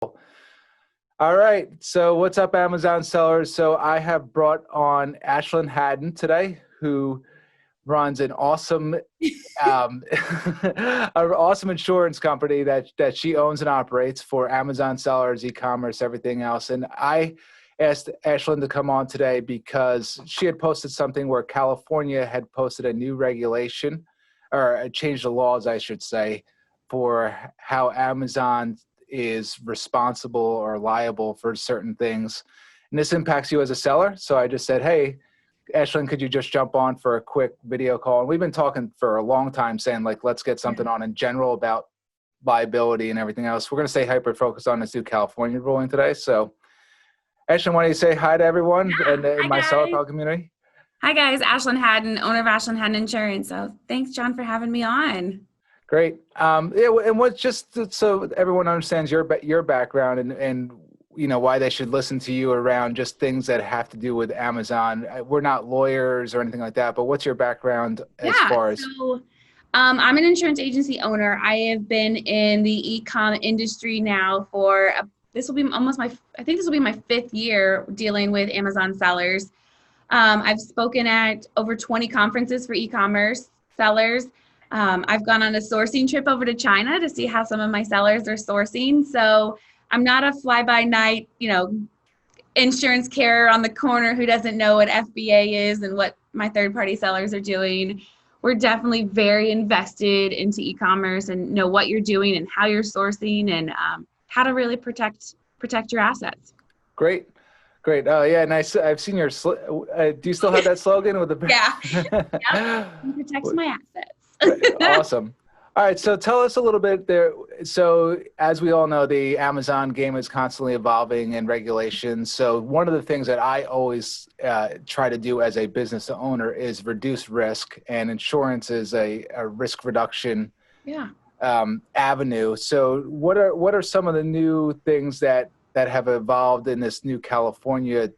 All right. So what's up, Amazon sellers? So I have brought on Ashlyn Haddon today, who runs an awesome, um, an awesome insurance company that she owns and operates for Amazon sellers, e-commerce, everything else. And I asked Ashlyn to come on today because she had posted something where California had posted a new regulation, or changed the laws, I should say, for how Amazon is responsible or liable for certain things. And this impacts you as a seller. So I just said, hey, Ashlyn, could you just jump on for a quick video call? And we've been talking for a long time saying, like, let's get something on in general about liability and everything else. We're going to stay hyper-focused on this new California ruling today. So Ashlyn, why don't you say hi to everyone and Hi my seller guys. pal community? Hi guys, Ashlyn Haddon, owner of Ashlyn Haddon Insurance. So thanks, John, for having me on. Great. Yeah, and what's just so everyone understands your background and why they should listen to you around just things that have to do with Amazon. We're not lawyers or anything like that, but what's your background as Yeah, far as? so I'm an insurance agency owner. I have been in the e-com industry now for this will be almost I think this will be my fifth year dealing with Amazon sellers. I've spoken at over 20 conferences for e-commerce sellers. I've gone on a sourcing trip over to China to see how some of my sellers are sourcing. So I'm not a fly-by-night, insurance carrier on the corner who doesn't know what FBA is and what my third-party sellers are doing. We're definitely very invested into e-commerce and know what you're doing and how you're sourcing and how to really protect your assets. Great. Great. Oh, yeah. Nice. I've seen your, do you still have that slogan with the? Yeah. Yep. Protects my assets. Awesome. All right. So tell us a little bit there. So as we all know, the Amazon game is constantly evolving in regulations. So one of the things that I always try to do as a business owner is reduce risk, and insurance is a risk reduction Yeah. avenue. So what are some of the new things that have evolved in this new California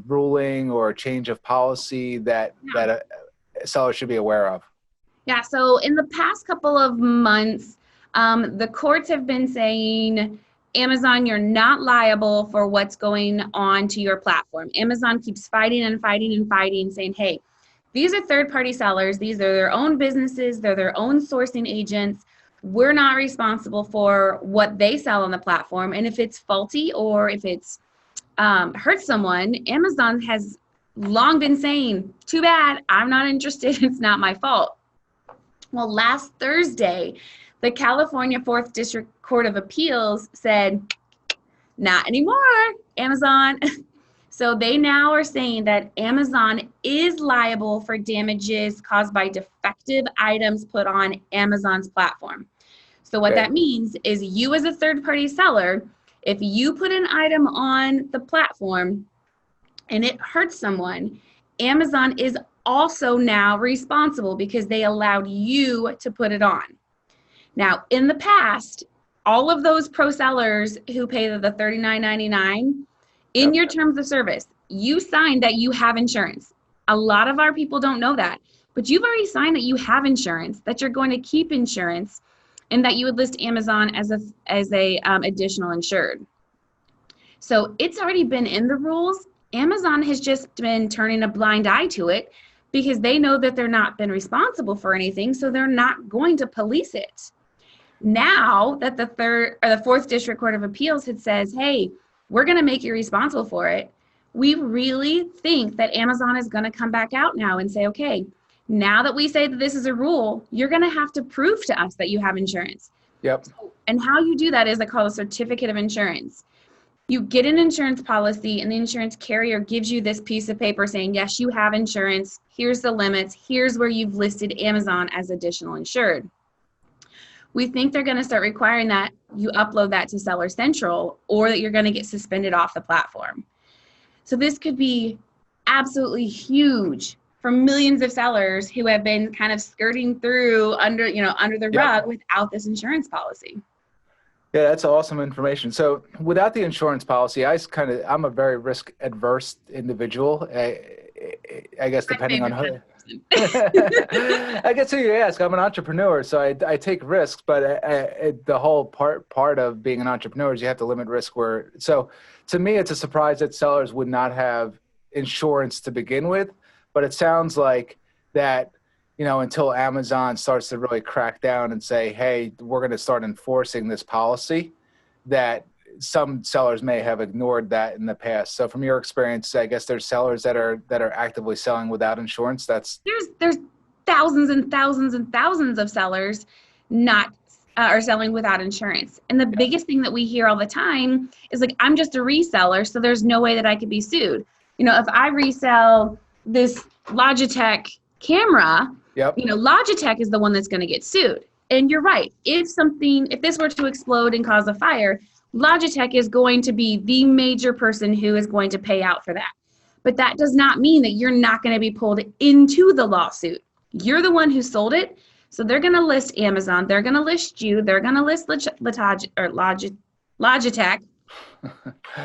ruling or change of policy that a seller should be aware of? Yeah, so in the past couple of months, the courts have been saying, Amazon, you're not liable for what's going on to your platform. Amazon keeps fighting and fighting and fighting, saying, hey, these are third-party sellers. These are their own businesses. They're their own sourcing agents. We're not responsible for what they sell on the platform. And if it's faulty or if it's hurt someone, Amazon has long been saying, too bad, I'm not interested. It's not my fault. Well, last Thursday, the California 4th District Court of Appeals said, not anymore, Amazon. So they now are saying that Amazon is liable for damages caused by defective items put on Amazon's platform. So what that means is you as a third-party seller, if you put an item on the platform and it hurts someone, Amazon is also now responsible because they allowed you to put it on. Now, in the past, all of those pro sellers who pay the $39.99, in your terms of service, you signed that you have insurance. A lot of our people don't know that, but you've already signed that you have insurance, that you're going to keep insurance, and that you would list Amazon as a additional insured. So it's already been in the rules. Amazon has just been turning a blind eye to it because they know that they're not been responsible for anything, so they're not going to police it. Now that the 4th District Court of Appeals had says, hey, we're going to make you responsible for it, we really think that Amazon is going to come back out now and say, okay, now that we say that this is a rule, you're going to have to prove to us that you have insurance. Yep. And how you do that is called a certificate of insurance. You get an insurance policy and the insurance carrier gives you this piece of paper saying, yes, you have insurance. Here's the limits. Here's where you've listed Amazon as additional insured. We think they're going to start requiring that you upload that to Seller Central or that you're going to get suspended off the platform. So this could be absolutely huge for millions of sellers who have been kind of skirting through under the rug without this insurance policy. Yeah, that's awesome information. So without the insurance policy, I'm a very risk adverse individual. I guess depending on who. I guess who you ask. I'm an entrepreneur, so I take risks, but the whole part of being an entrepreneur is you have to limit risk. So to me, it's a surprise that sellers would not have insurance to begin with, but it sounds like that, until Amazon starts to really crack down and say, hey, we're going to start enforcing this policy, that some sellers may have ignored that in the past. So from your experience, I guess there's sellers that are actively selling without insurance. There's thousands and thousands and thousands of sellers not are selling without insurance. And the biggest thing that we hear all the time is like, I'm just a reseller, so there's no way that I could be sued. If I resell this Logitech camera, Logitech is the one that's going to get sued. And you're right. If this were to explode and cause a fire, Logitech is going to be the major person who is going to pay out for that. But that does not mean that you're not going to be pulled into the lawsuit. You're the one who sold it. So they're going to list Amazon. They're going to list you. They're going to list Logitech.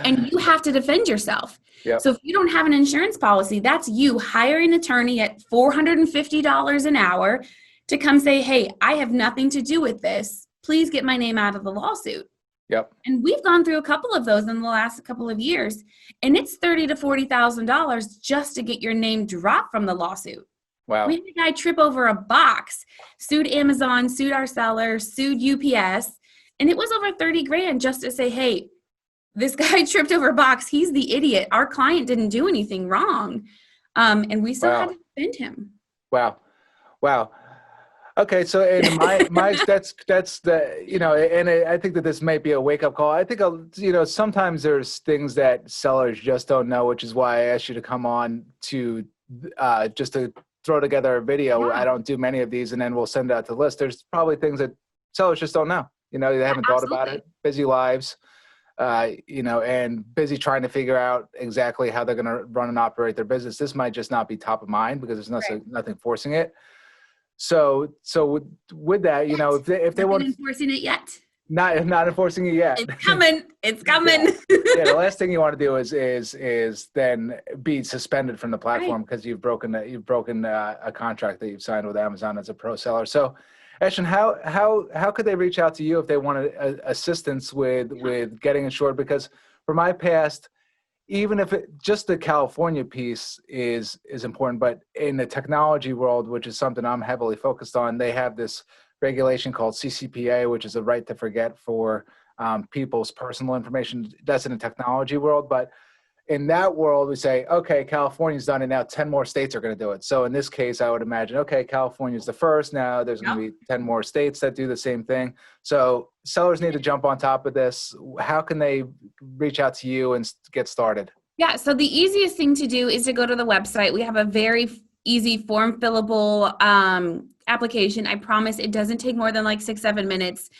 And you have to defend yourself. Yep. So if you don't have an insurance policy, that's you hiring an attorney at $450 an hour to come say, hey, I have nothing to do with this. Please get my name out of the lawsuit. Yep. And we've gone through a couple of those in the last couple of years, and it's $30,000 to $40,000 just to get your name dropped from the lawsuit. Wow. We had a guy trip over a box, sued Amazon, sued our seller, sued UPS, and it was over 30 grand just to say, hey, this guy tripped over a box. He's the idiot. Our client didn't do anything wrong. And we still had to defend him. Wow. Okay, so in my that's the and I think that this might be a wake up call. I think sometimes there's things that sellers just don't know, which is why I asked you to come on to just to throw together a video. Yeah. I don't do many of these, and then we'll send it out to the list. There's probably things that sellers just don't know. They haven't thought about it. Busy lives, and busy trying to figure out exactly how they're going to run and operate their business. This might just not be top of mind because there's nothing forcing it. So with that, if they want enforcing it yet, not enforcing it yet, it's coming. Yeah, the last thing you want to do is then be suspended from the platform because you've broken a contract that you've signed with Amazon as a pro seller. So, Ashlyn, how could they reach out to you if they wanted assistance with getting insured? Because for my past, even if just the California piece is important, but in the technology world, which is something I'm heavily focused on, they have this regulation called CCPA, which is a right to forget for people's personal information. That's in the technology world. But in that world, we say, okay, California's done it. Now 10 more states are going to do it. So in this case, I would imagine, okay, California's the first. Now there's going to be 10 more states that do the same thing. So sellers need to jump on top of this. How can they reach out to you and get started? Yeah, so the easiest thing to do is to go to the website. We have a very easy form fillable application. I promise it doesn't take more than like 6-7 minutes.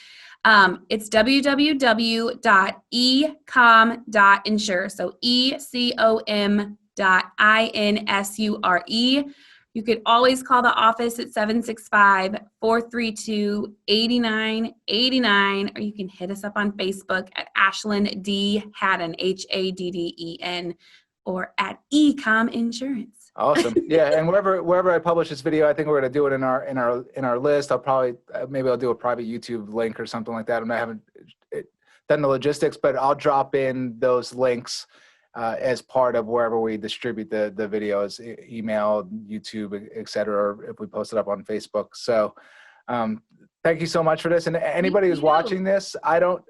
It's www.ecom.insure. So ecom.insure. You could always call the office at 765-432-8989, or you can hit us up on Facebook at Ashlyn D. Hadden, Hadden, or at Ecom Insurance. Awesome. Yeah. And wherever I publish this video, I think we're going to do it in our list. I'll probably, maybe I'll do a private YouTube link or something like that. And I haven't done the logistics, but I'll drop in those links as part of wherever we distribute the videos, email, YouTube, et cetera, or if we post it up on Facebook. So thank you so much for this. And anybody who's watching this, I don't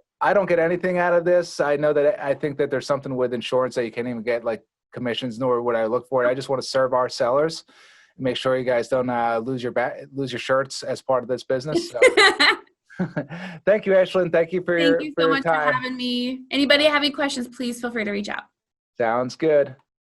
get anything out of this. I know that I think that there's something with insurance that you can't even get like commissions, nor would I look for it. I just want to serve our sellers and make sure you guys don't lose your shirts as part of this business. So. Thank you, Ashlyn. Thank you for your time. Thank you so much for having me. Anybody have any questions, please feel free to reach out. Sounds good.